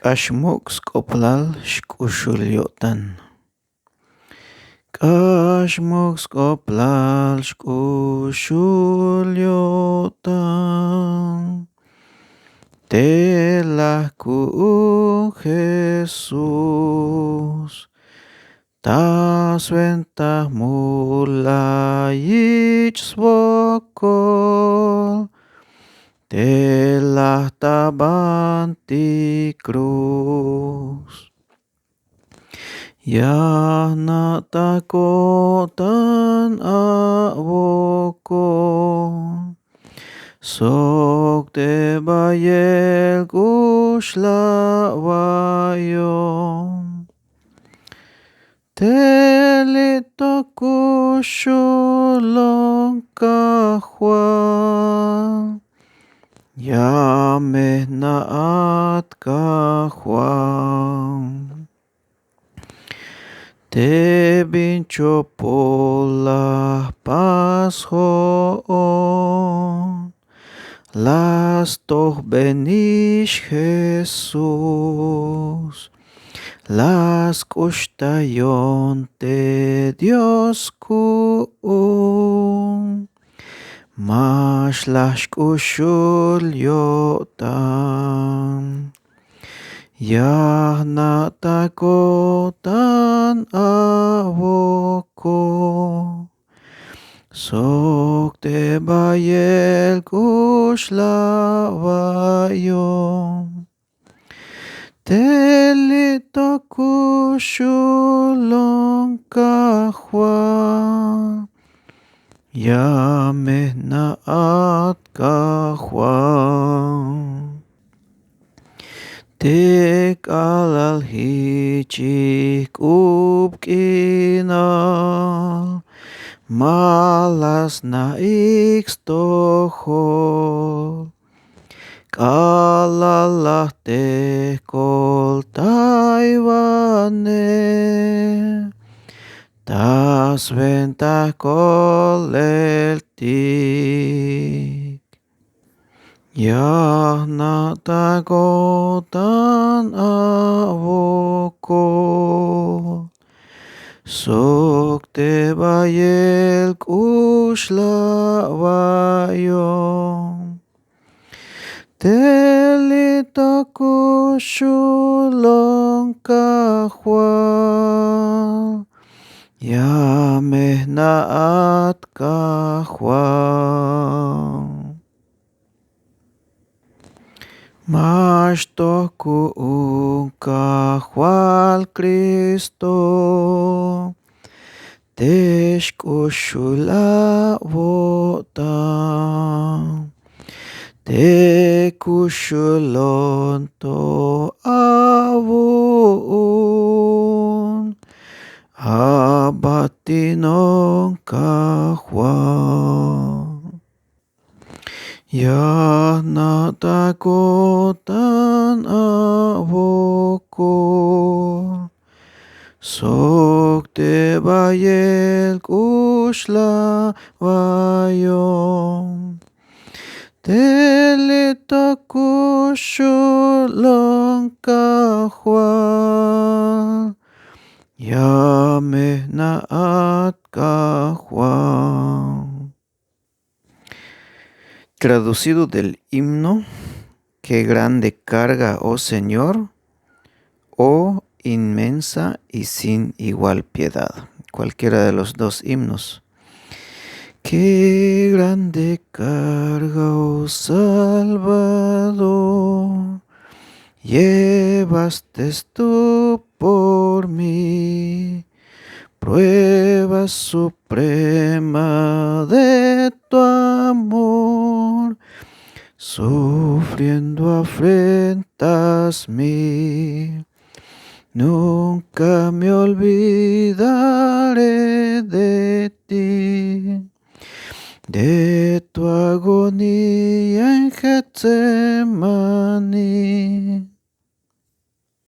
K'axmu'k sk'oplal xk'uxulyo'tan. K'axmu'k sk'oplal xk'uxulyo'tan. Telaj ku'uk Jesus. Taswentaj mulayich svokol. Telaj tabanti cruz. Yahna takotan avokon. Sok te bayel kushlavayon. Telito kushulon kahwan. Yameh naat kahwan. Te binchopolah pashoon. Las toh benish Jesus. Las kushtayon te Dios ku'un. Mash lash kushul yotan. Yahna takotan avoko. Sok te bayel kushlavayon. Telito kushulon kahwan. Yameh naat kahwan. Te kalal hichik upkinal. Malas naik stohol. Kalalah te kol taiwane. Taswentaj kol eltik. Yahna takotan avoko. Sok te bayel kushlavayon. Telito kushulon kahwan. Yameh naat kahwan. Mash toh ku'un kahwal Cristo. Tesh kushulavotan. Te kushulon to avun. Abatinon kahwan. Yahna takotan avoko. Sok te bayel kushlavayon. Telito kushulon kahwan. Yameh naat kahwan. Traducido del himno: Qué grande carga, oh Señor, oh inmensa y sin igual piedad. Cualquiera de los dos himnos. Qué grande carga, oh Salvador, llevaste tú por mí. Prueba suprema de tu amor, sufriendo afrentas mí. Nunca me olvidaré de ti, de tu agonía en Getsemaní.